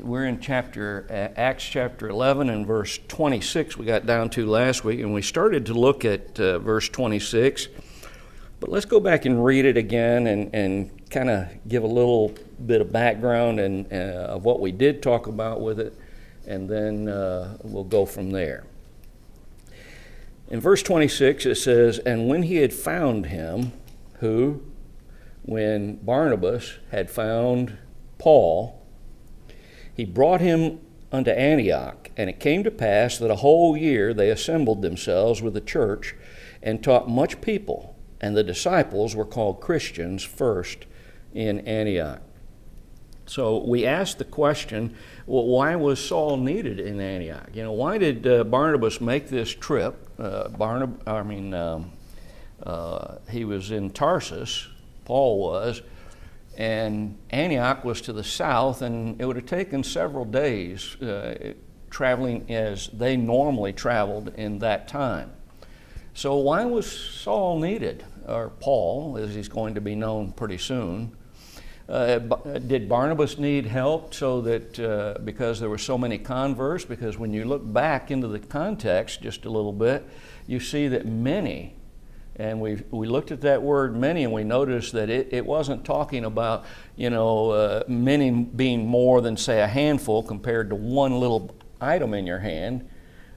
We're in Acts chapter 11 and verse 26 we got down to last week, and we started to look at verse 26. But let's go back and read it again and kind of give a little bit of background and of what we did talk about with it, and then we'll go from there. In verse 26 it says, "And when he had found him," who? When Barnabas had found Paul, "he brought him unto Antioch, and it came to pass that a whole year they assembled themselves with the church and taught much people, and the disciples were called Christians first in Antioch." So we asked the question, well, why was Saul needed in Antioch? Why did Barnabas make this trip? He was in Tarsus, Paul was, and Antioch was to the south, and it would have taken several days traveling as they normally traveled in that time. So why was Saul needed, or Paul, as he's going to be known pretty soon? Did Barnabas need help so that because there were so many converts? Because when you look back into the context just a little bit, you see that many, and we looked at that word many, and we noticed that it wasn't talking about many being more than, say, a handful compared to one little item in your hand.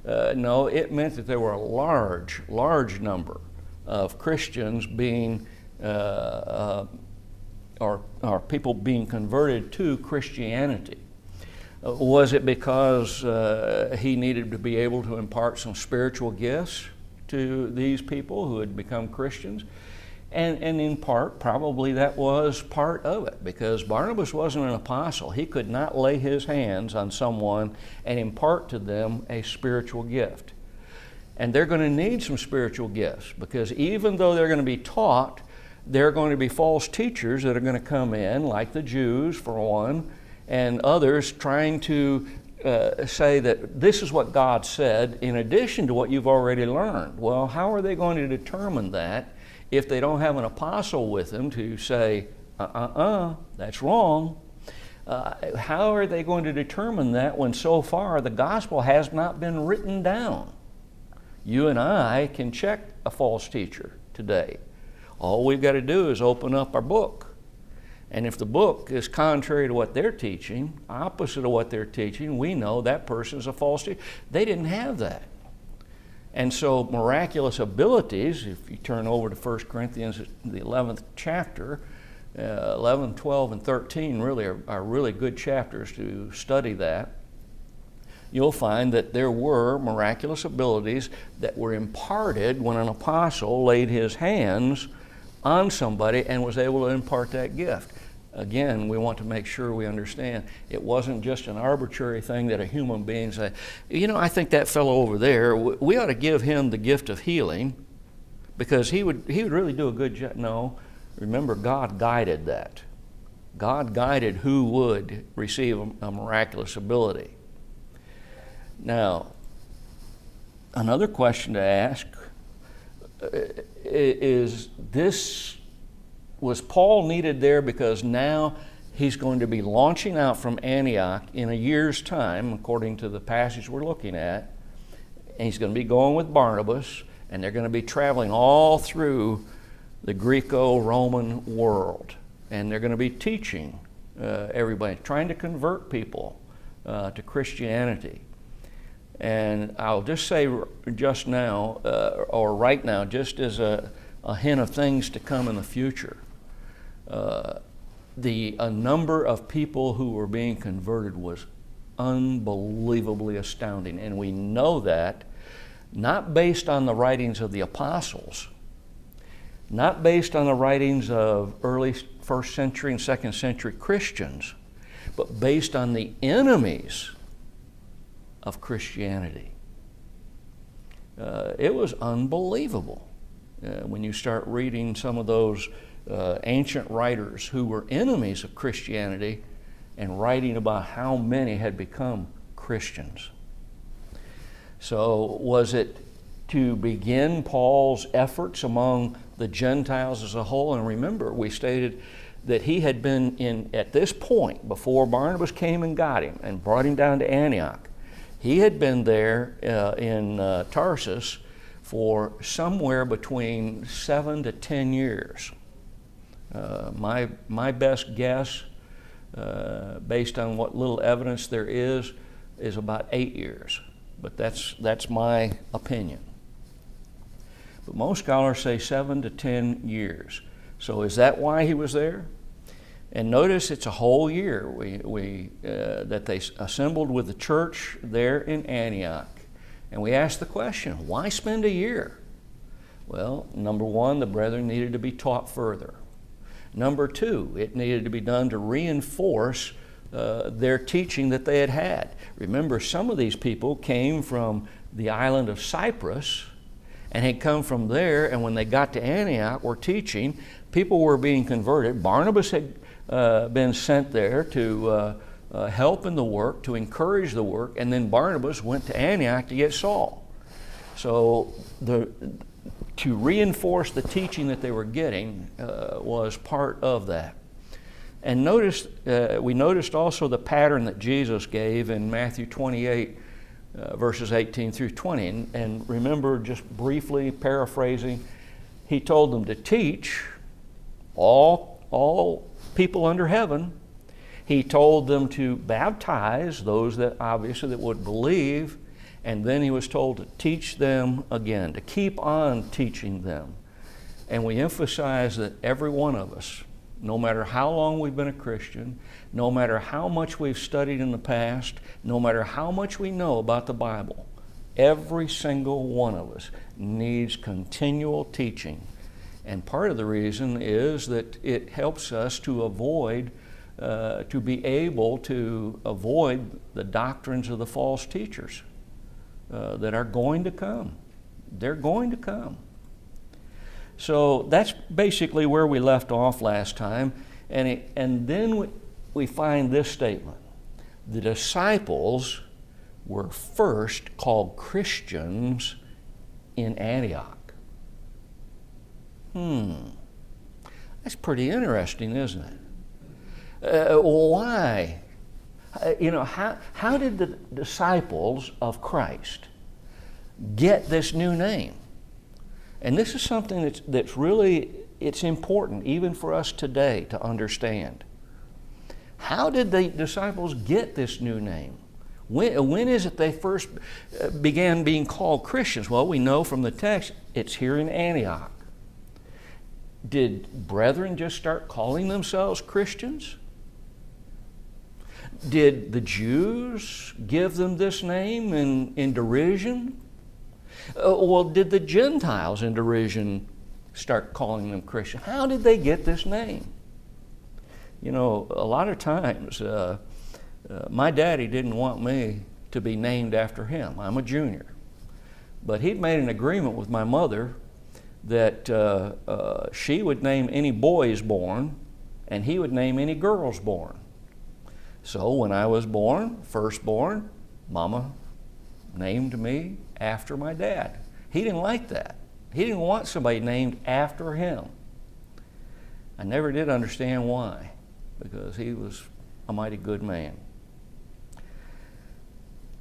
No, it meant that there were a large number of Christians being or people being converted to Christianity. Was it because he needed to be able to impart some spiritual gifts to these people who had become Christians? And in part, probably that was part of it, because Barnabas wasn't an apostle. He could not lay his hands on someone and impart to them a spiritual gift. And they're going to need some spiritual gifts, because even though they're going to be taught, there are going to be false teachers that are going to come in, like the Jews, for one, and others trying to say that this is what God said in addition to what you've already learned. Well, how are they going to determine that if they don't have an apostle with them to say, that's wrong? How are they going to determine that when so far the gospel has not been written down? You and I can check a false teacher today. All we've got to do is open up our book. And if the book is contrary to what they're teaching, opposite of what they're teaching, we know that person is a false teacher. They didn't have that. And so miraculous abilities, if you turn over to 1 Corinthians, the 11th chapter, 11, 12, and 13 really are really good chapters to study that. You'll find that there were miraculous abilities that were imparted when an apostle laid his hands on somebody and was able to impart that gift. Again, we want to make sure we understand it wasn't just an arbitrary thing that a human being said, I think that fellow over there, we ought to give him the gift of healing because he would really do a good job. No, remember, God guided that. God guided who would receive a miraculous ability. Now, another question to ask is was Paul needed there because now he's going to be launching out from Antioch in a year's time, according to the passage we're looking at, and he's going to be going with Barnabas, and they're going to be traveling all through the Greco-Roman world, and they're going to be teaching everybody, trying to convert people to Christianity. And I'll just say just now, or right now, just as a hint of things to come in the future, a number of people who were being converted was unbelievably astounding. And we know that not based on the writings of the apostles, not based on the writings of early first century and second century Christians, but based on the enemies of Christianity. It was unbelievable when you start reading some of those ancient writers who were enemies of Christianity and writing about how many had become Christians. So was it to begin Paul's efforts among the Gentiles as a whole? And remember, we stated that he had been in, at this point, before Barnabas came and got him and brought him down to Antioch, he had been there in Tarsus for somewhere between 7 to 10 years. My best guess, based on what little evidence there is about 8 years. But that's my opinion. But most scholars say 7 to 10 years. So is that why he was there? And notice it's a whole year that they assembled with the church there in Antioch. And we asked the question, why spend a year? Well, number one, the brethren needed to be taught further. Number two, it needed to be done to reinforce their teaching that they had had. Remember, some of these people came from the island of Cyprus and had come from there, and when they got to Antioch were teaching, people were being converted. Barnabas had been sent there to help in the work, to encourage the work, and then Barnabas went to Antioch to get Saul. So to reinforce the teaching that they were getting was part of that. And we noticed also the pattern that Jesus gave in Matthew 28, verses 18 through 20. And remember, just briefly paraphrasing, he told them to teach all people under heaven. He told them to baptize those that obviously that would believe, and then he was told to teach them again, to keep on teaching them. And we emphasize that every one of us, no matter how long we've been a Christian, no matter how much we've studied in the past, no matter how much we know about the Bible, every single one of us needs continual teaching. And part of the reason is that it helps us to be able to avoid the doctrines of the false teachers that are going to come. They're going to come. So that's basically where we left off last time. And then we find this statement. The disciples were first called Christians in Antioch. That's pretty interesting, isn't it? Why? How did the disciples of Christ get this new name? And this is something that's really, it's important even for us today to understand. How did the disciples get this new name? When is it they first began being called Christians? Well, we know from the text, it's here in Antioch. Did brethren just start calling themselves Christians? Did the Jews give them this name in derision? Well, did the Gentiles in derision start calling them Christian? How did they get this name? A lot of times, my daddy didn't want me to be named after him. I'm a junior. But he'd made an agreement with my mother that she would name any boys born and he would name any girls born. So when I was born, firstborn, Mama named me after my dad. He didn't like that. He didn't want somebody named after him. I never did understand why, because he was a mighty good man.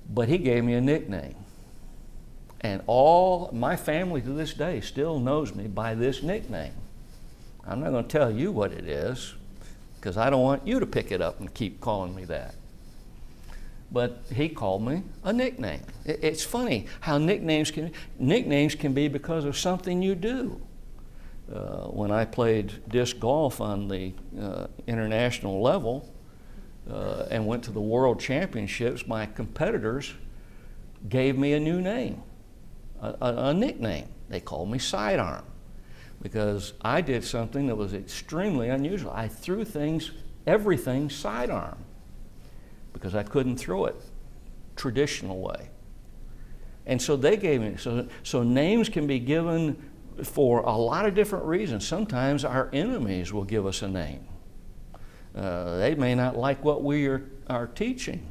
But he gave me a nickname. And all my family to this day still knows me by this nickname. I'm not going to tell you what it is, because I don't want you to pick it up and keep calling me that. But he called me a nickname. It's funny how nicknames can be because of something you do. When I played disc golf on the international level and went to the world championships, my competitors gave me a new name, a nickname. They called me Sidearm because I did something that was extremely unusual. I threw everything sidearm, because I couldn't throw it traditional way. And so they gave me, so names can be given for a lot of different reasons. Sometimes our enemies will give us a name. They may not like what we are teaching,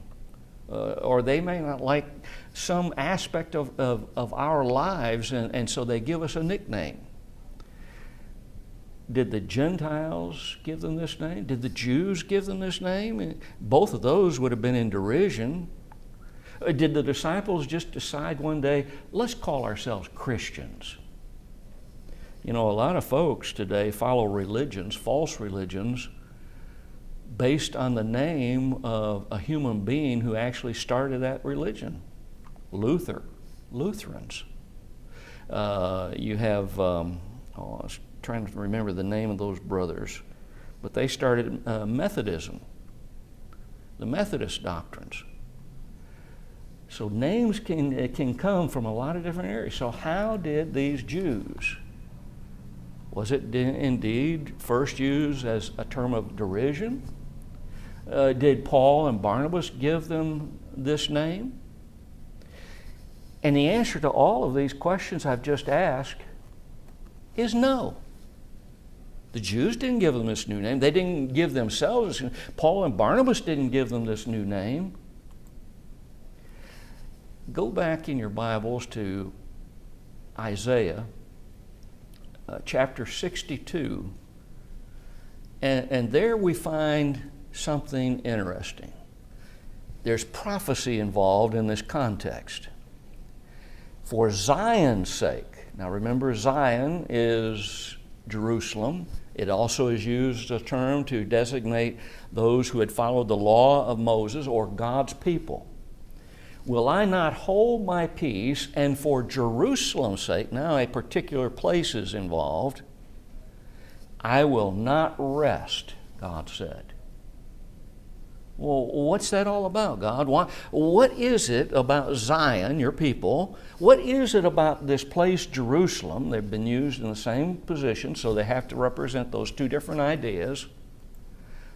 or they may not like some aspect of our lives, and so they give us a nickname. Did the Gentiles give them this name? Did the Jews give them this name? Both of those would have been in derision. Did the disciples just decide one day, let's call ourselves Christians? You know, a lot of folks today follow religions, false religions, based on the name of a human being who actually started that religion. Lutherans. You have, I was trying to remember the name of those brothers, but they started Methodism, the Methodist doctrines. So names can come from a lot of different areas. So how did these Jews, was it indeed first used as a term of derision? Did Paul and Barnabas give them this name? And the answer to all of these questions I've just asked is no. The Jews didn't give them this new name. They didn't give themselves this name. Paul and Barnabas didn't give them this new name. Go back in your Bibles to Isaiah chapter 62, and there we find something interesting. There's prophecy involved in this context. For Zion's sake. Now remember, Zion is Jerusalem. It also is used as a term to designate those who had followed the law of Moses or God's people. Will I not hold my peace, and for Jerusalem's sake, now a particular place is involved, I will not rest, God said. Well, what's that all about, God? What is it about Zion, your people? What is it about this place, Jerusalem? They've been used in the same position, so they have to represent those two different ideas.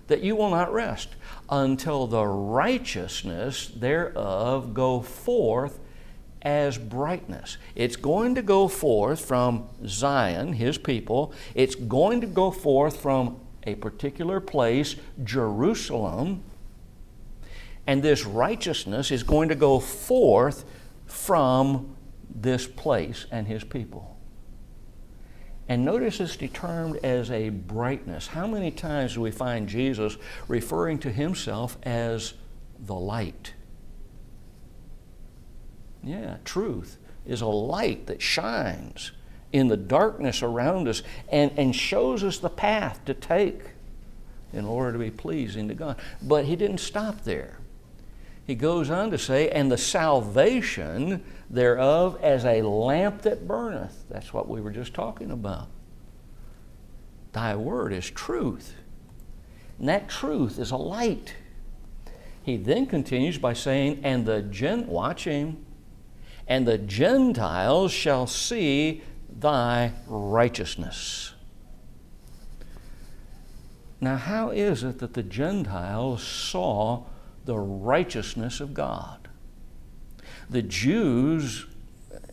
That you will not rest until the righteousness thereof go forth as brightness. It's going to go forth from Zion, his people. It's going to go forth from a particular place, Jerusalem. And this righteousness is going to go forth from this place and his people. And notice it's determined as a brightness. How many times do we find Jesus referring to himself as the light? Yeah, truth is a light that shines in the darkness around us and shows us the path to take in order to be pleasing to God. But he didn't stop there. He goes on to say, and the salvation thereof as a lamp that burneth. That's what we were just talking about. Thy word is truth. And that truth is a light. He then continues by saying, and the Gentiles shall see thy righteousness. Now, how is it that the Gentiles saw the righteousness of God? The Jews,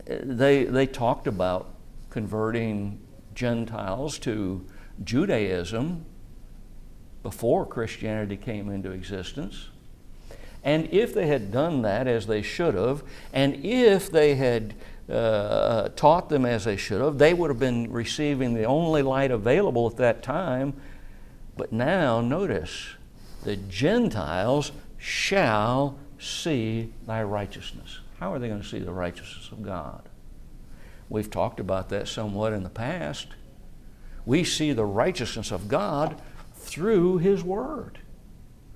they talked about converting Gentiles to Judaism before Christianity came into existence. And if they had done that as they should have, and if they had taught them as they should have, they would have been receiving the only light available at that time. But now, notice, the Gentiles shall see thy righteousness. How are they going to see the righteousness of God? We've talked about that somewhat in the past. We see the righteousness of God through his word.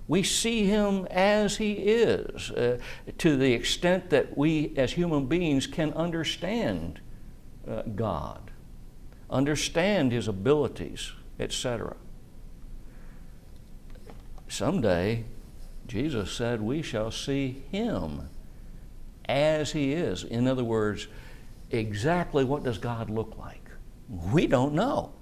We see him as he is, to the extent that we as human beings can understand God, understand his abilities, etc. Someday, Jesus said, we shall see him as he is. In other words, exactly what does God look like? We don't know.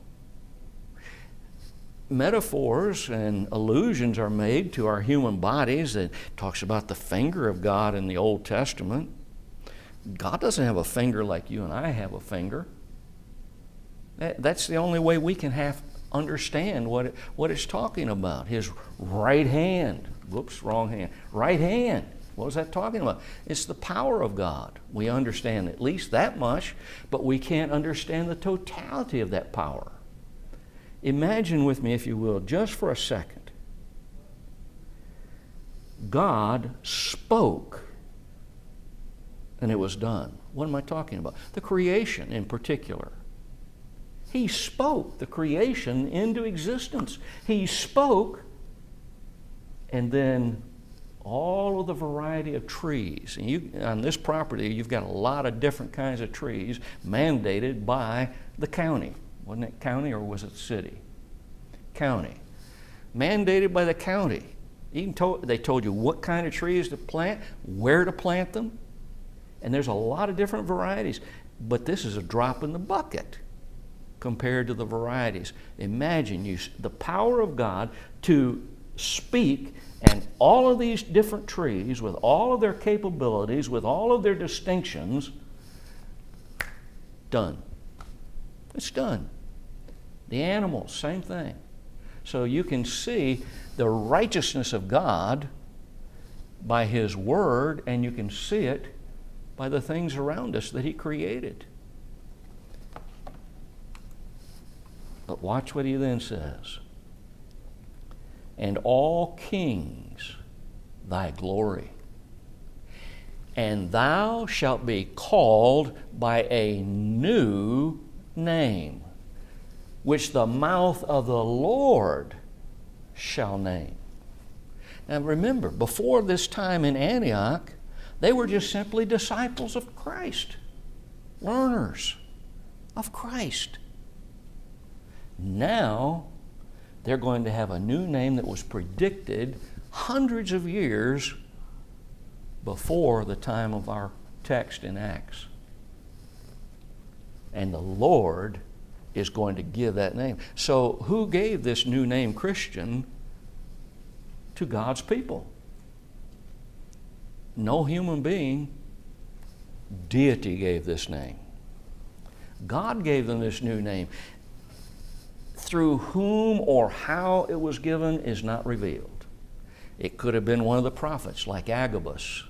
Metaphors and allusions are made to our human bodies. It talks about the finger of God in the Old Testament. God doesn't have a finger like you and I have a finger. That's the only way we can understand what it's talking about. His right hand. Whoops, wrong hand. Right hand. What was that talking about? It's the power of God. We understand at least that much, but we can't understand the totality of that power. Imagine with me, if you will, just for a second. God spoke and it was done. What am I talking about? The creation in particular. He spoke the creation into existence. He spoke, and then all of the variety of trees. And on this property, you've got a lot of different kinds of trees mandated by the county. Wasn't it county or was it city? County. Mandated by the county. They told you what kind of trees to plant, where to plant them, and there's a lot of different varieties. But this is a drop in the bucket compared to the varieties. Imagine the power of God to speak, and all of these different trees, with all of their capabilities, with all of their distinctions, done. It's done. The animals, same thing. So you can see the righteousness of God by His Word, and you can see it by the things around us that He created. But watch what He then says. And all kings thy glory, and thou shalt be called by a new name, which the mouth of the Lord shall name. Now remember, before this time in Antioch, they were just simply disciples of Christ, learners of Christ. Now, they're going to have a new name that was predicted hundreds of years before the time of our text in Acts. And the Lord is going to give that name. So who gave this new name Christian to God's people? No human being. Deity gave this name. God gave them this new name. Through whom or how it was given is not revealed. It could have been one of the prophets like Agabus,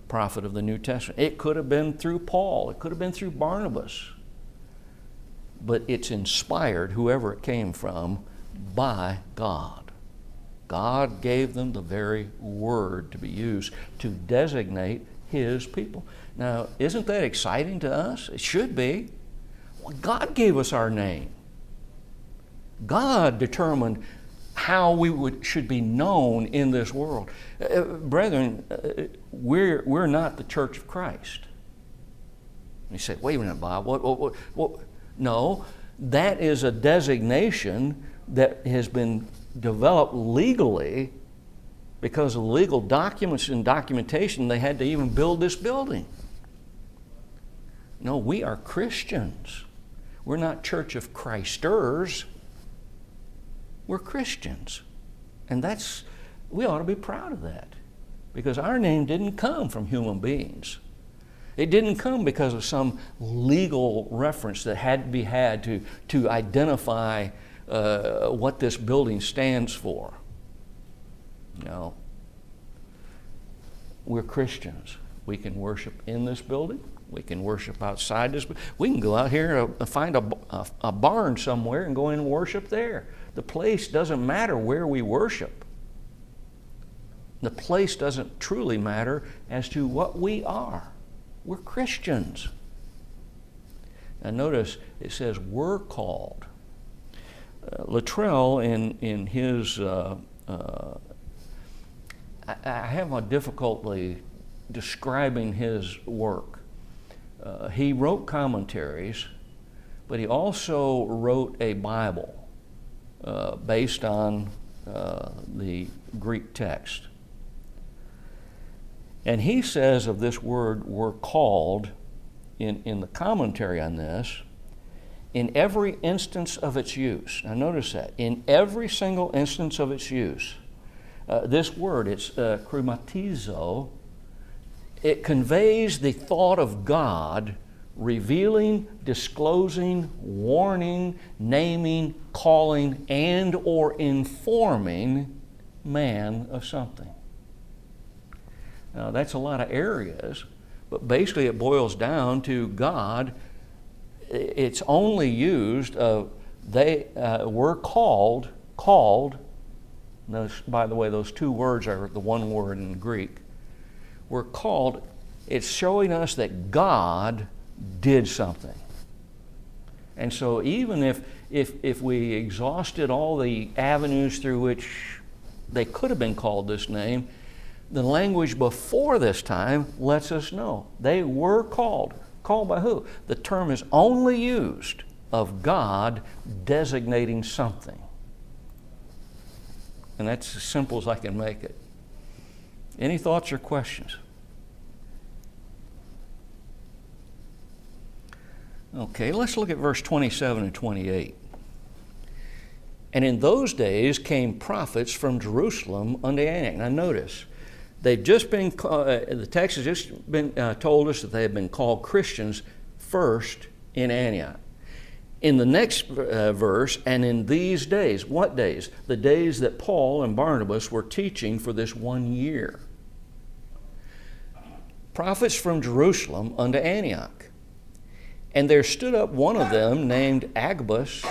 prophet of the New Testament. It could have been through Paul. It could have been through Barnabas. But it's inspired, whoever it came from, by God. God gave them the very word to be used to designate His people. Now, isn't that exciting to us? It should be. Well, God gave us our name. God determined how we should be known in this world. Brethren, we're not the Church of Christ. You say, wait a minute, Bob, what? No, that is a designation that has been developed legally because of legal documents and documentation. They had to even build this building. No, we are Christians. We're not Church of Christers. We're Christians. And we ought to be proud of that, because our name didn't come from human beings. It didn't come because of some legal reference that had to be had to identify what this building stands for. No. We're Christians. We can worship in this building. We can worship outside this. We can go out here and find a barn somewhere and go in and worship there. The place doesn't matter where we worship. The place doesn't truly matter as to what we are. We're Christians. Now notice it says we're called. Luttrell in his, I have a difficulty describing his work. He wrote commentaries, but he also wrote a Bible based on the Greek text. And he says of this word, we're called, in the commentary on this, in every instance of its use. Now notice that. In every single instance of its use. This word, it's chromatizo, it conveys the thought of God revealing, disclosing, warning, naming, calling, and or informing man of something. Now that's a lot of areas, but basically it boils down to God. It's only used of they were called, those, by the way, those two words are the one word in Greek, were called. It's showing us that God did something. And so even if we exhausted all the avenues through which they could have been called this name, the language before this time lets us know they were called. Called by who? The term is only used of God designating something. And that's as simple as I can make it. Any thoughts or questions? Okay, let's look at verse 27 and 28. And in those days came prophets from Jerusalem unto Antioch. Now notice, they've just been, the text has just been told us that they have been called Christians first in Antioch. In the next verse, and in these days, what days? The days that Paul and Barnabas were teaching for this 1 year. Prophets from Jerusalem unto Antioch. And there stood up one of them named Agabus,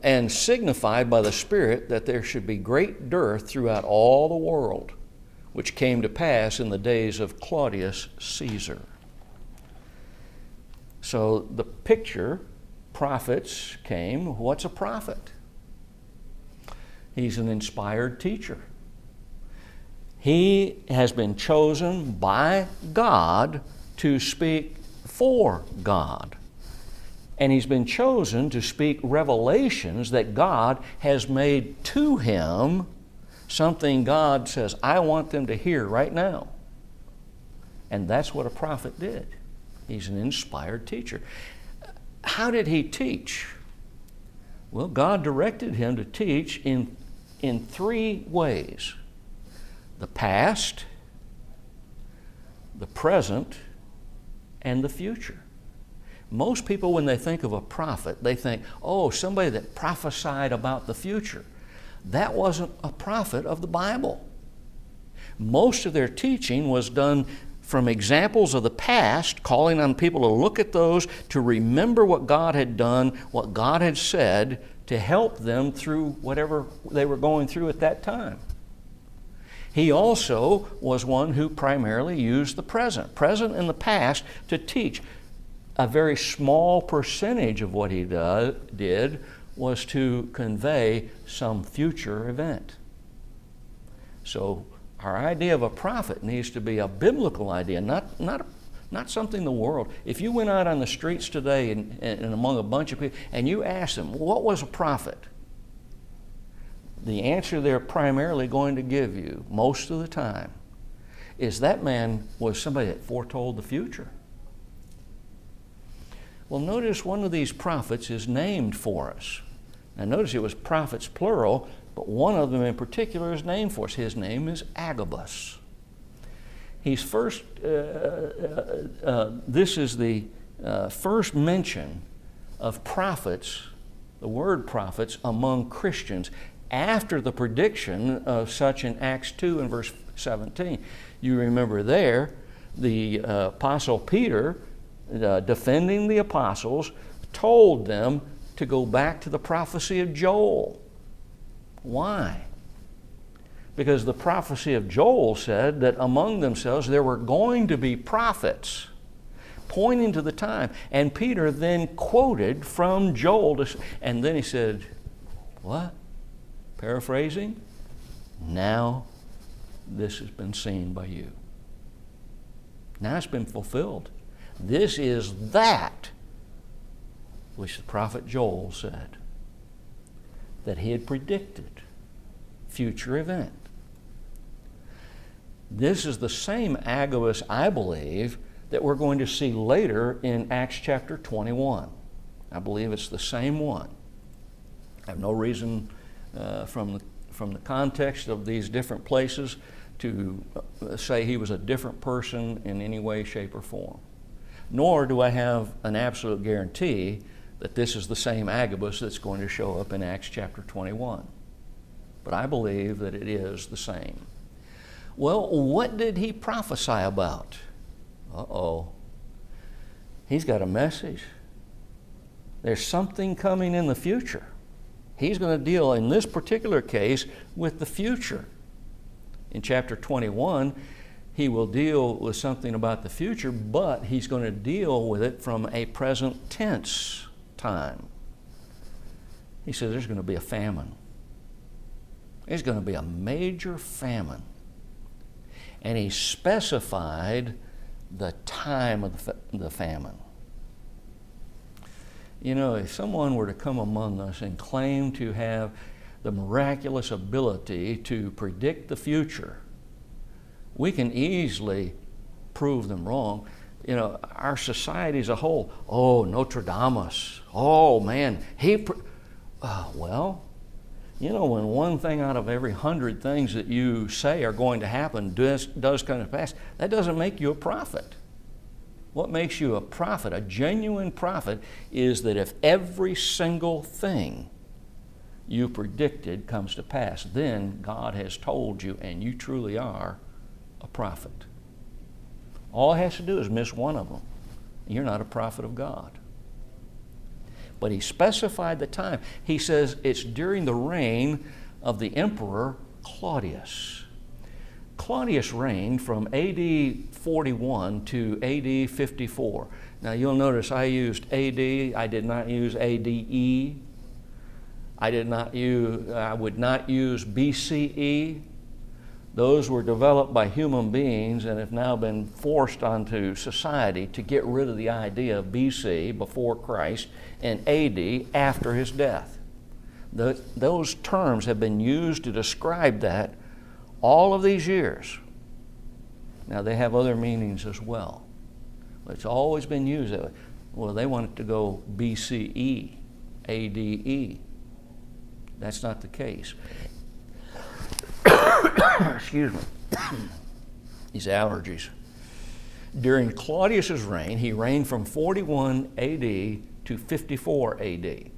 and signified by the Spirit that there should be great dearth throughout all the world, which came to pass in the days of Claudius Caesar. So the picture, prophets came. What's a prophet? He's an inspired teacher. He has been chosen by God to speak for God. And he's been chosen to speak revelations that God has made to him, something God says, I want them to hear right now. And that's what a prophet did. He's an inspired teacher. How did he teach? Well, God directed him to teach in three ways: the past, the present, and the future. Most people, when they think of a prophet, they think, oh, somebody that prophesied about the future. That wasn't a prophet of the Bible. Most of their teaching was done from examples of the past, calling on people to look at those, to remember what God had done, what God had said, to help them through whatever they were going through at that time. He also was one who primarily used the present and the past, to teach. A very small percentage of what he did was to convey some future event. So our idea of a prophet needs to be a biblical idea, not something the world. If you went out on the streets today and among a bunch of people and you asked them, what was a prophet? The answer they're primarily going to give you most of the time is that man was somebody that foretold the future. Well, notice one of these prophets is named for us. Now notice it was prophets plural, but one of them in particular is named for us. His name is Agabus. He's first, this is the first mention of prophets, the word prophets, among Christians after the prediction of such in Acts 2 and verse 17. You remember there, the Apostle Peter, defending the apostles, told them to go back to the prophecy of Joel. Why? Because the prophecy of Joel said that among themselves there were going to be prophets, pointing to the time. And Peter then quoted from Joel, and then he said, what? Paraphrasing, now this has been seen by you. Now it's been fulfilled. This is that which the prophet Joel said that he had predicted, future event. This is the same Agabus, I believe, that we're going to see later in Acts chapter 21. I believe it's the same one. I have no reason from the context of these different places to say he was a different person in any way, shape, or form. Nor do I have an absolute guarantee that this is the same Agabus that's going to show up in Acts chapter 21. But I believe that it is the same. Well, what did he prophesy about? Uh-oh. He's got a message. There's something coming in the future. He's going to deal, in this particular case, with the future. In chapter 21, he will deal with something about the future, but he's going to deal with it from a present tense time. He says there's going to be a famine. There's going to be a major famine. And he specified the time of the famine. You know, if someone were to come among us and claim to have the miraculous ability to predict the future, we can easily prove them wrong. You know, our society as a whole, oh, Nostradamus, oh man, well, you know, when one thing out of every 100 things that you say are going to happen does come to pass, that doesn't make you a prophet. What makes you a prophet, a genuine prophet, is that if every single thing you predicted comes to pass, then God has told you and you truly are a prophet. All it has to do is miss one of them. You're not a prophet of God. But he specified the time. He says it's during the reign of the Emperor Claudius. Claudius reigned from AD 41 to AD 54. Now you'll notice I used AD, I did not use ADE. I would not use BCE. Those were developed by human beings and have now been forced onto society to get rid of the idea of BC, before Christ, and AD, after his death. Those terms have been used to describe that all of these years. Now they have other meanings as well, but it's always been used that way. Well, they want it to go BCE, ADE. That's not the case. Excuse me. These allergies. During Claudius's reign, he reigned from 41 AD to 54 AD.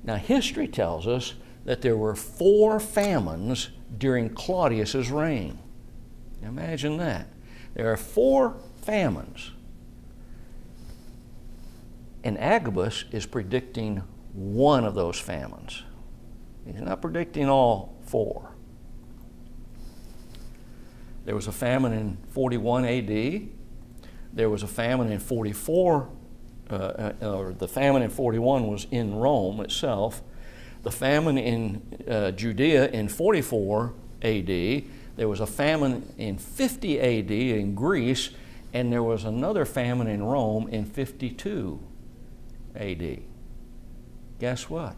Now history tells us that there were 4 famines during Claudius's reign. Imagine that. There are 4 famines. And Agabus is predicting one of those famines. He's not predicting all 4. There was a famine in 41 AD. There was a famine in 44, or the famine in 41 was in Rome itself. The famine in Judea in 44 AD. There was a famine in 50 AD in Greece, and there was another famine in Rome in 52 AD. Guess what?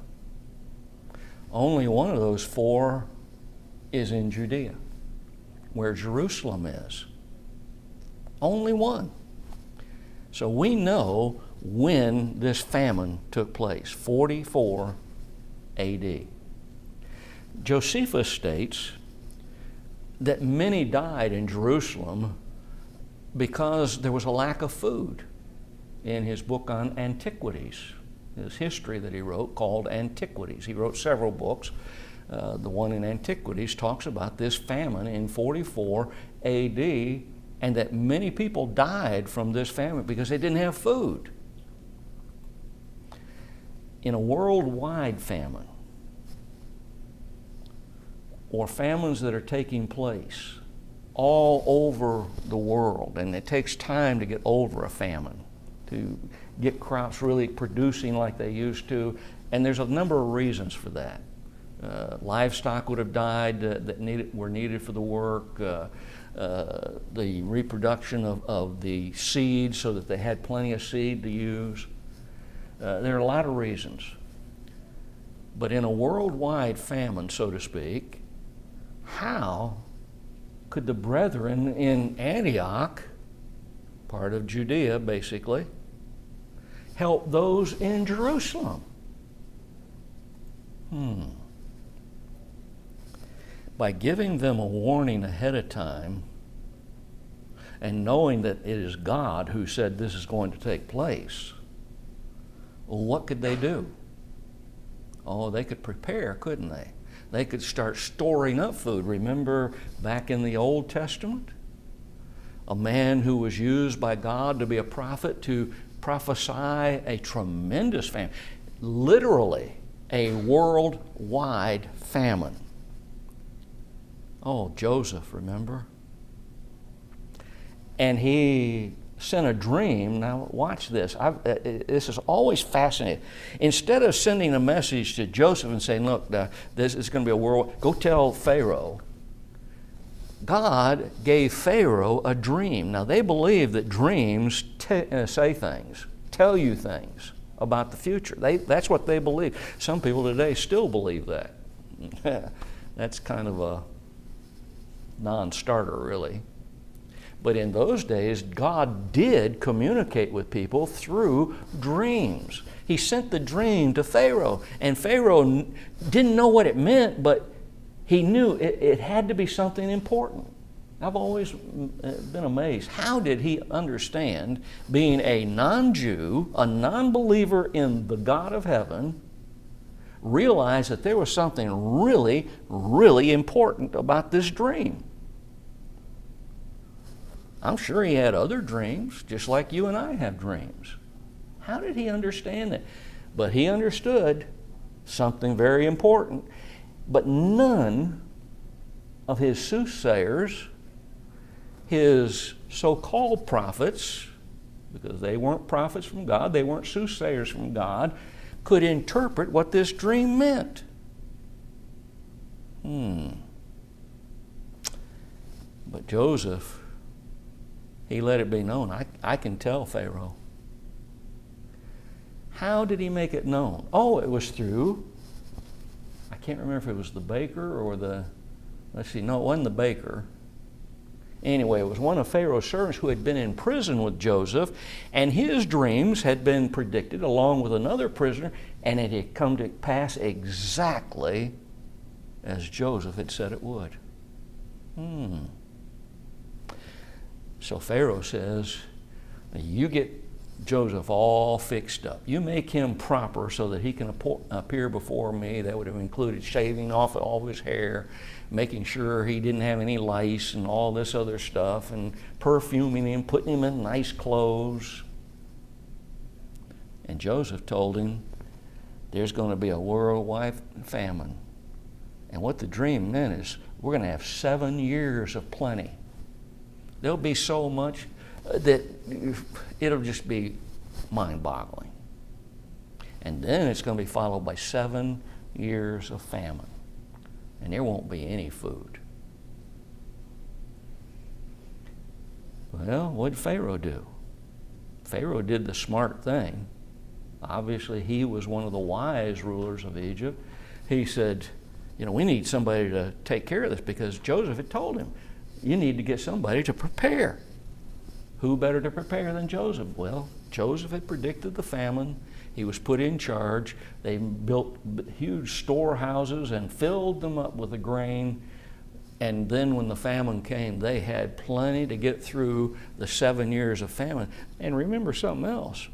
Only one of those 4 is in Judea, where Jerusalem is. Only one. So we know when this famine took place, 44 AD. Josephus states that many died in Jerusalem because there was a lack of food. In his book on antiquities, his history that he wrote called Antiquities. He wrote several books. The one in Antiquities talks about this famine in 44 AD, and that many people died from this famine because they didn't have food. In a worldwide famine, or famines that are taking place all over the world, and it takes time to get over a famine, to get crops really producing like they used to, and there's a number of reasons for that. Livestock would have died that were needed for the work, the reproduction of the seed so that they had plenty of seed to use. There are a lot of reasons. But in a worldwide famine, so to speak, how could the brethren in Antioch, part of Judea basically, help those in Jerusalem? By giving them a warning ahead of time and knowing that it is God who said this is going to take place, well, what could they do? Oh, they could prepare, couldn't they? They could start storing up food. Remember back in the Old Testament? A man who was used by God to be a prophet to prophesy a tremendous famine, literally a worldwide famine. Oh, Joseph, remember? And he sent a dream. Now watch this. This is always fascinating. Instead of sending a message to Joseph and saying, look, this is going to be a world, go tell Pharaoh. God gave Pharaoh a dream. Now they believe that dreams say things, tell you things about the future. That's what they believe. Some people today still believe that. That's kind of a non-starter, really. But in those days, God did communicate with people through dreams. He sent the dream to Pharaoh, and Pharaoh didn't know what it meant, but he knew it had to be something important. I've always been amazed. How did he understand, being a non-Jew, a non-believer in the God of heaven, realize that there was something really, really important about this dream? I'm sure he had other dreams, just like you and I have dreams. How did he understand that? But he understood something very important. But none of his soothsayers, his so-called prophets, because they weren't prophets from God, they weren't soothsayers from God, could interpret what this dream meant. But Joseph, he let it be known. I can tell Pharaoh. How did he make it known? Oh, it was through, I can't remember if it was the baker or no, it wasn't the baker. Anyway, it was one of Pharaoh's servants who had been in prison with Joseph, and his dreams had been predicted along with another prisoner, and it had come to pass exactly as Joseph had said it would. So Pharaoh says, you get Joseph all fixed up. You make him proper so that he can appear before me. That would have included shaving off all of his hair, making sure he didn't have any lice and all this other stuff, and perfuming him, putting him in nice clothes. And Joseph told him, there's going to be a worldwide famine. And what the dream meant is, we're going to have 7 years of plenty. There'll be so much that it'll just be mind-boggling. And then it's going to be followed by 7 years of famine. And there won't be any food. Well, what did Pharaoh do? Pharaoh did the smart thing. Obviously, he was one of the wise rulers of Egypt. He said, we need somebody to take care of this, because Joseph had told him, you need to get somebody to prepare. Who better to prepare than Joseph? Well, Joseph had predicted the famine. He was put in charge. They built huge storehouses and filled them up with the grain. And then when the famine came, they had plenty to get through the 7 years of famine. And remember something else.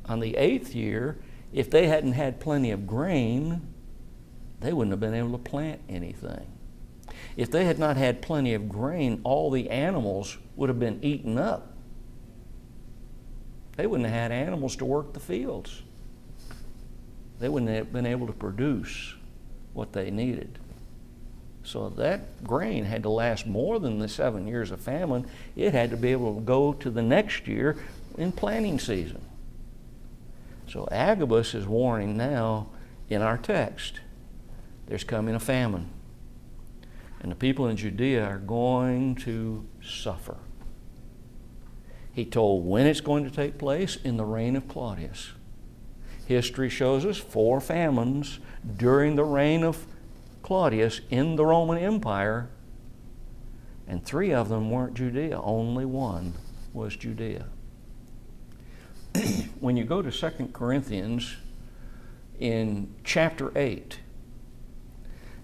On the 8th year, if they hadn't had plenty of grain, they wouldn't have been able to plant anything. If they had not had plenty of grain, all the animals would have been eaten up. They wouldn't have had animals to work the fields. They wouldn't have been able to produce what they needed. So that grain had to last more than the 7 years of famine. It had to be able to go to the next year in planting season. So Agabus is warning now in our text, there's coming a famine. And the people in Judea are going to suffer. He told when it's going to take place: in the reign of Claudius. History shows us 4 famines during the reign of Claudius in the Roman Empire, and 3 of them weren't Judea. Only one was Judea. When you go to 2 Corinthians in chapter 8,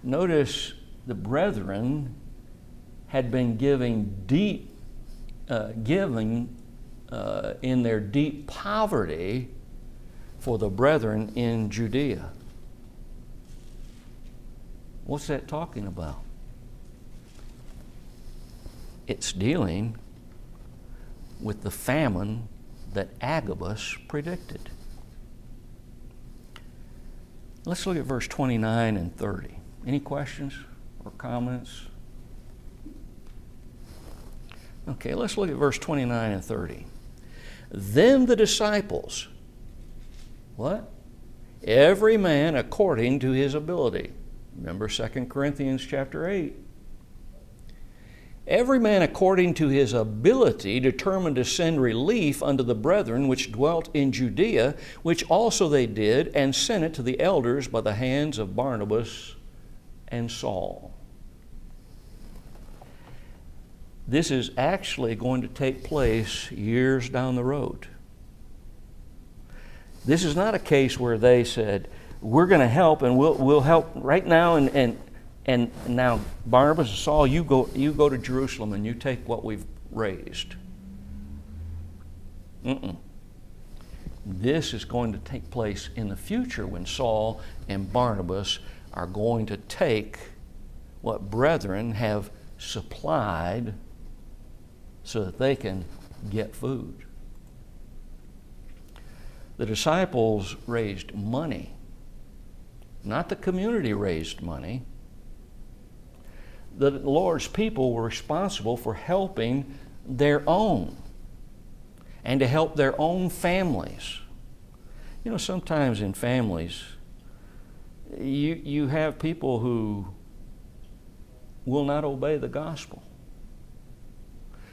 notice the brethren had been giving in their deep poverty for the brethren in Judea. What's that talking about? It's dealing with the famine that Agabus predicted. Let's look at verse 29 and 30. Any questions or comments? Okay, let's look at verse 29 and 30. Then the disciples, what? Every man according to his ability. Remember 2 Corinthians chapter 8. Every man according to his ability determined to send relief unto the brethren which dwelt in Judea, which also they did, and sent it to the elders by the hands of Barnabas and Saul. This is actually going to take place years down the road. This is not a case where they said, we're going to help and we'll help right now, and now Barnabas and Saul, you go to Jerusalem and you take what we've raised. This is going to take place in the future when Saul and Barnabas are going to take what brethren have supplied so that they can get food. The disciples raised money. Not the community raised money. The Lord's people were responsible for helping their own and to help their own families. You know, sometimes in families, you have people who will not obey the gospel.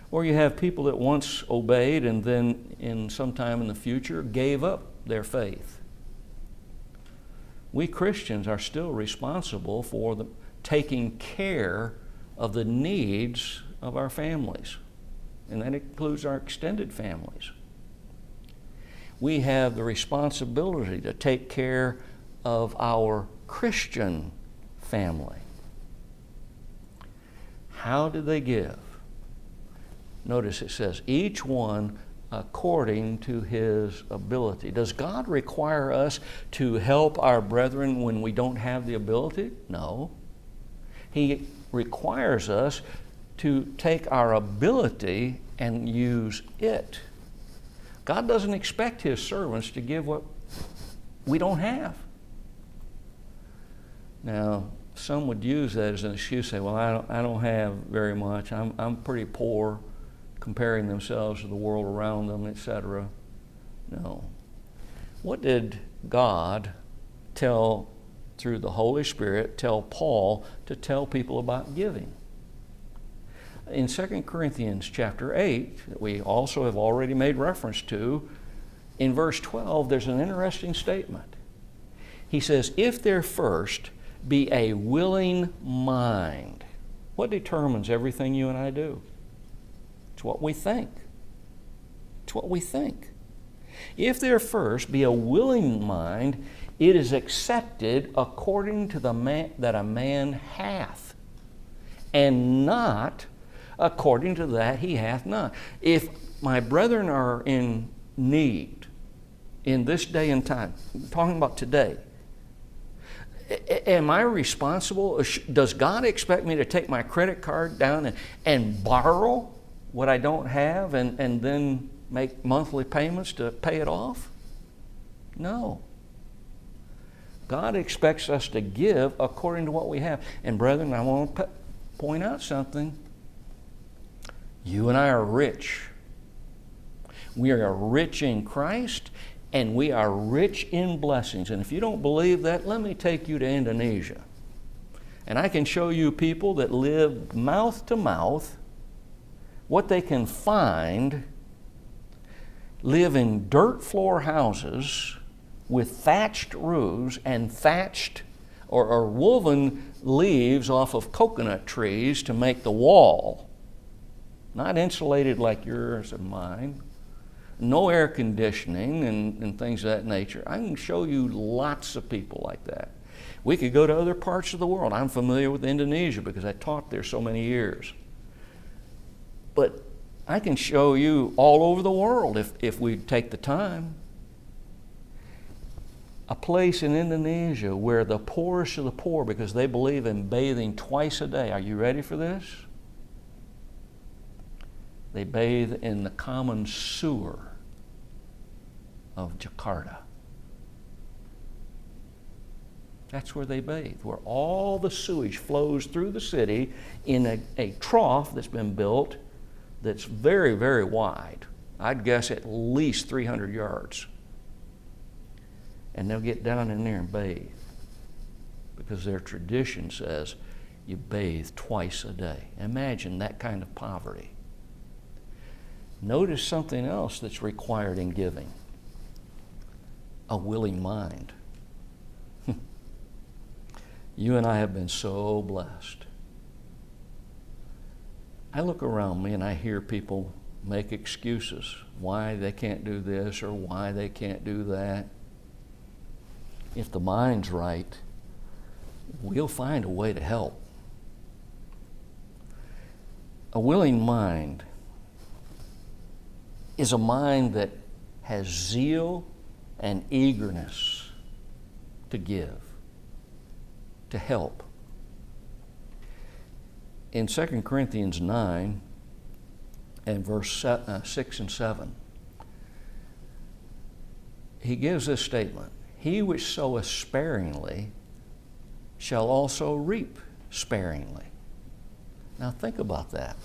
Or you have people that once obeyed and then in some time in the future gave up their faith. We Christians are still responsible for taking care of the needs of our families, and that includes our extended families. We have the responsibility to take care of our Christian family. How did they give? Notice it says, each one according to his ability. Does God require us to help our brethren when we don't have the ability? No. He requires us to take our ability and use it. God doesn't expect His servants to give what we don't have. Now, some would use that as an excuse, say, well, I don't have very much. I'm pretty poor, comparing themselves to the world around them, etc. No. What did God tell, through the Holy Spirit, tell Paul to tell people about giving? In 2 Corinthians chapter 8, that we also have already made reference to, in verse 12, there's an interesting statement. He says, if there first be a willing mind. What determines everything you and I do? It's what we think. It's what we think. If there first be a willing mind, it is accepted according to the man that a man hath, and not according to that he hath not. If my brethren are in need in this day and time, I'm talking about today, am I responsible? Does God expect me to take my credit card down and borrow what I don't have and then make monthly payments to pay it off? No. God expects us to give according to what we have. And brethren, I want to point out something. You and I are rich. We are rich in Christ, and we are rich in blessings. And if you don't believe that, let me take you to Indonesia. And I can show you people that live mouth to mouth, what they can find, live in dirt floor houses with thatched roofs and thatched or woven leaves off of coconut trees to make the wall. Not insulated like yours and mine. No air conditioning and things of that nature. I can show you lots of people like that. We could go to other parts of the world. I'm familiar with Indonesia because I taught there so many years. But I can show you all over the world if we take the time. A place in Indonesia where the poorest of the poor, because they believe in bathing twice a day. Are you ready for this? They bathe in the common sewer of Jakarta. That's where they bathe, where all the sewage flows through the city in a trough that's been built that's very, very wide. I'd guess at least 300 yards. And they'll get down in there and bathe because their tradition says you bathe twice a day. Imagine that kind of poverty. Notice something else that's required in giving: a willing mind. You and I have been so blessed. I look around me and I hear people make excuses why they can't do this or why they can't do that. If the mind's right, we'll find a way to help. A willing mind is a mind that has zeal and eagerness to give, to help. In 2 Corinthians 9 and verse 6 and 7, he gives this statement: "He which soweth sparingly shall also reap sparingly." Now think about that.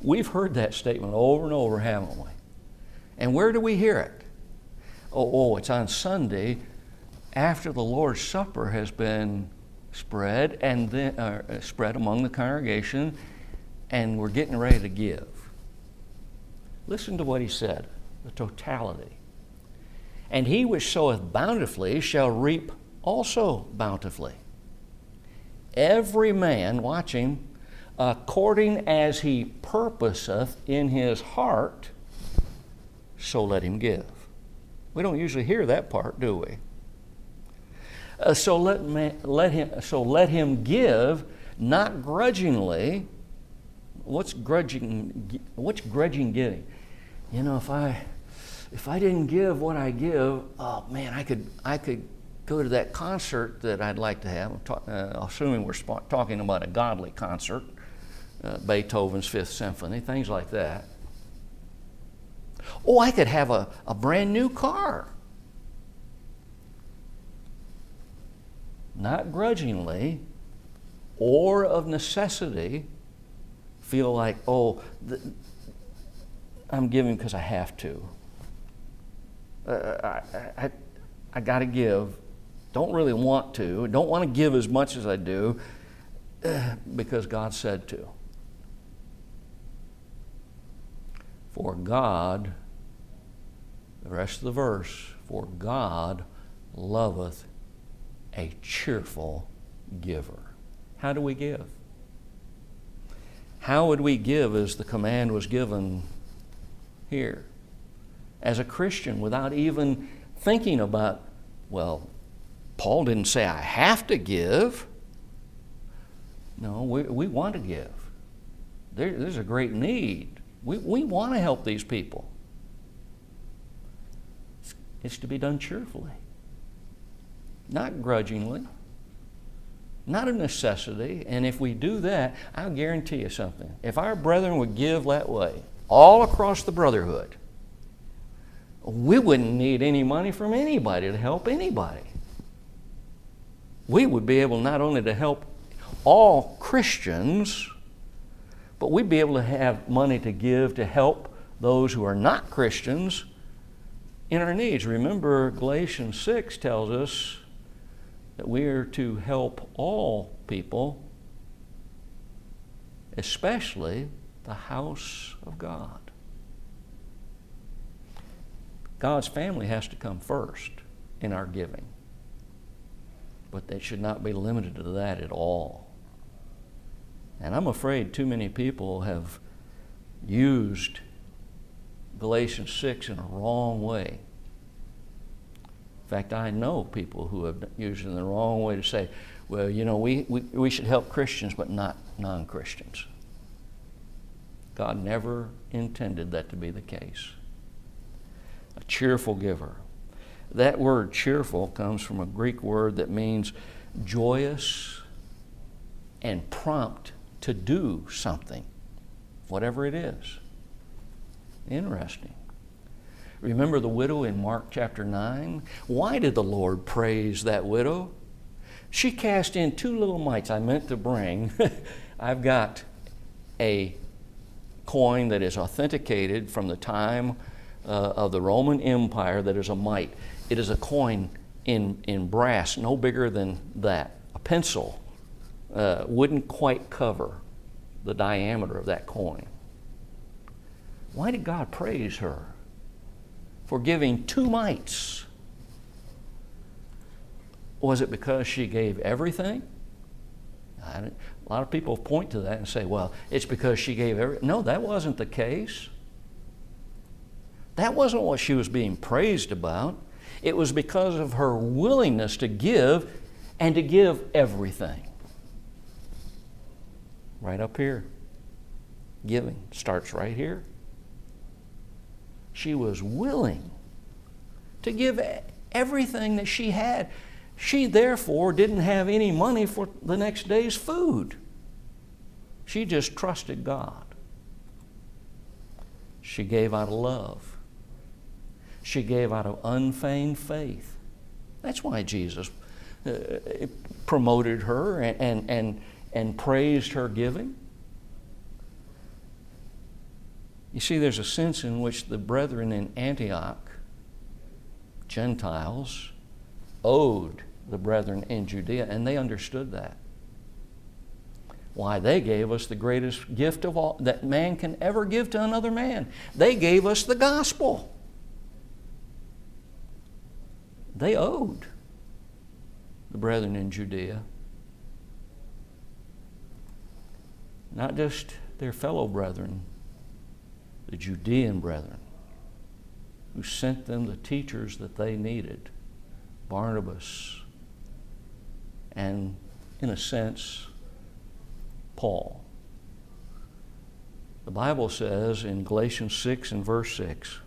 We've heard that statement over and over, haven't we? And where do we hear it? It's on Sunday after the Lord's Supper has been spread and then spread among the congregation, and we're getting ready to give. Listen to what he said, the totality. "And he which soweth bountifully shall reap also bountifully. Every man," watch him, "according as he purposeth in his heart, so let him give." We don't usually hear that part, do we? So let him give, not grudgingly. What's grudging giving? You know, if I didn't give what I give, oh man, I could go to that concert that I'd like to have. Assuming we're talking about a godly concert, Beethoven's Fifth Symphony, things like that. I could have a brand new car. Not grudgingly or of necessity feel like, I'm giving because I have to. I got to give. Don't really want to. Don't want to give as much as I do because God said to. For God, the rest of the verse, for God loveth a cheerful giver. How do we give? How would we give as the command was given here? As a Christian, without even thinking about, Paul didn't say I have to give. No, we want to give. There's a great need. We want to help these people. It's to be done cheerfully, not grudgingly, not a necessity. And if we do that, I'll guarantee you something. If our brethren would give that way, all across the brotherhood, we wouldn't need any money from anybody to help anybody. We would be able not only to help all Christians, but we'd be able to have money to give to help those who are not Christians in our needs. Remember, Galatians 6 tells us that we are to help all people, especially the house of God. God's family has to come first in our giving, but they should not be limited to that at all. And I'm afraid too many people have used Galatians 6 in a wrong way. In fact, I know people who have used it in the wrong way to say, we should help Christians but not non-Christians. God never intended that to be the case. A cheerful giver. That word cheerful comes from a Greek word that means joyous and prompt to do something, whatever it is. Interesting. Remember the widow in Mark chapter 9? Why did the Lord praise that widow? She cast in 2 little mites. I meant to bring. I've got a coin that is authenticated from the time of the Roman Empire that is a mite. It is a coin in brass, no bigger than that. A pencil wouldn't quite cover the diameter of that coin. Why did God praise her for giving 2 mites? Was it because she gave everything? A lot of people point to that and say, well, it's because she gave everything. No, that wasn't the case. That wasn't what she was being praised about. It was because of her willingness to give, and to give everything. Right up here. Giving starts right here. She was willing to give everything that she had. She therefore didn't have any money for the next day's food. She just trusted God. She gave out of love. She gave out of unfeigned faith. That's why Jesus promoted her and praised her giving. You see, there's a sense in which the brethren in Antioch, Gentiles, owed the brethren in Judea, and they understood that. Why, they gave us the greatest gift of all that man can ever give to another man. They gave us the gospel. They owed the brethren in Judea. Not just their fellow brethren, the Judean brethren, who sent them the teachers that they needed, Barnabas, and in a sense, Paul. The Bible says in Galatians 6 and verse 6,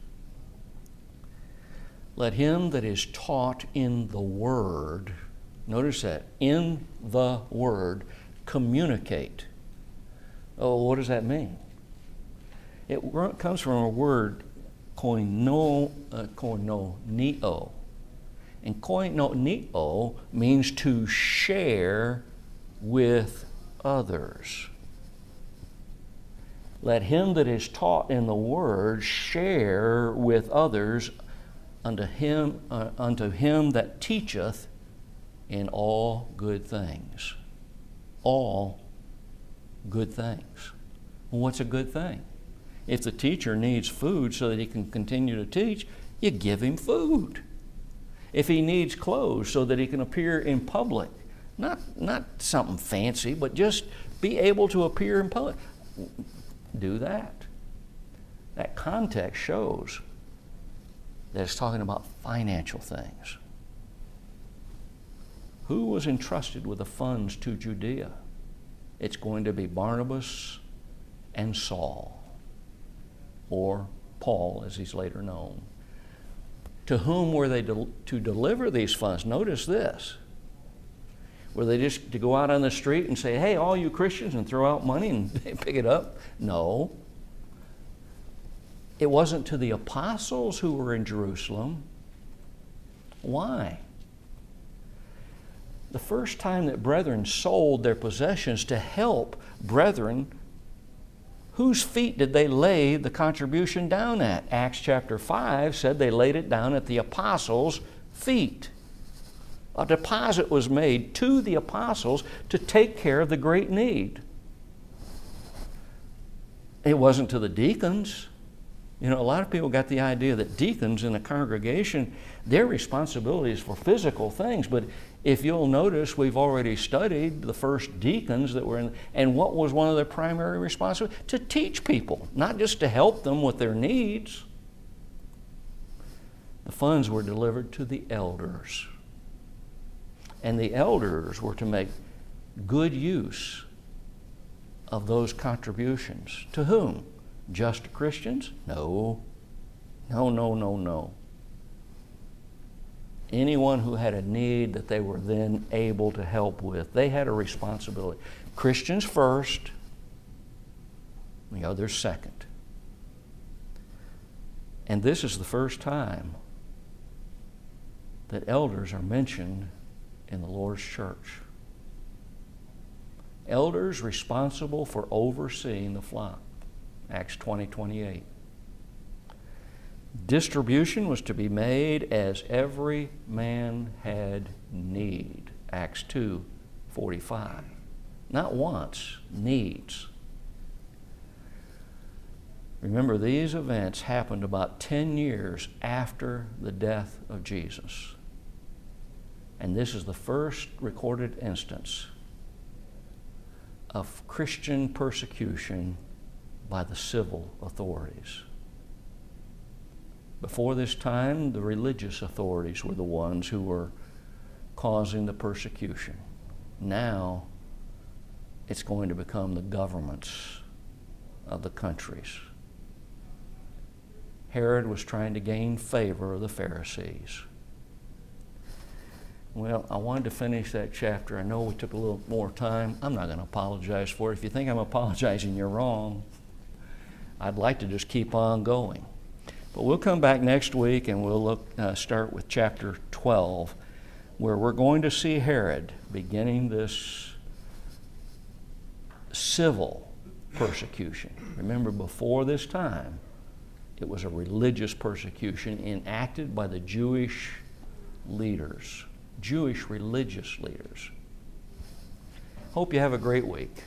let him that is taught in the Word, notice that, in the Word, communicate. Oh, what does that mean? It comes from a word, koinoneo. And koinoneo means to share with others. Let him that is taught in the Word share with others unto him that teacheth in all good things. All good things. Well, what's a good thing? If the teacher needs food so that he can continue to teach, you give him food. If he needs clothes so that he can appear in public, not something fancy, but just be able to appear in public, do that. That context shows that it's talking about financial things. Who was entrusted with the funds to Judea? It's going to be Barnabas and Saul, or Paul as he's later known. To whom were they to deliver these funds? Notice this. Were they just to go out on the street and say, hey, all you Christians, and throw out money and pick it up? No. It wasn't to the apostles who were in Jerusalem. Why? The first time that brethren sold their possessions to help brethren, whose feet did they lay the contribution down at? Acts chapter 5 said they laid it down at the apostles' feet. A deposit was made to the apostles to take care of the great need. It wasn't to the deacons. You know, a lot of people got the idea that deacons in a congregation, their responsibility is for physical things. But if you'll notice, we've already studied the first deacons that were in, and what was one of their primary responsibilities? To teach people, not just to help them with their needs. The funds were delivered to the elders. And the elders were to make good use of those contributions. To whom? Just to Christians? No. No. Anyone who had a need that they were then able to help with. They had a responsibility. Christians first, the others second. And this is the first time that elders are mentioned in the Lord's church. Elders responsible for overseeing the flock. Acts 20:28. Distribution was to be made as every man had need. Acts 2:45. Not wants, needs. Remember, these events happened about 10 years after the death of Jesus. And this is the first recorded instance of Christian persecution by the civil authorities. Before this time, the religious authorities were the ones who were causing the persecution. Now, it's going to become the governments of the countries. Herod was trying to gain favor of the Pharisees. Well, I wanted to finish that chapter. I know we took a little more time. I'm not going to apologize for it. If you think I'm apologizing, you're wrong. I'd like to just keep on going. But we'll come back next week and we'll start with chapter 12, where we're going to see Herod beginning this civil persecution. Remember, before this time, it was a religious persecution enacted by the Jewish leaders, Jewish religious leaders. Hope you have a great week.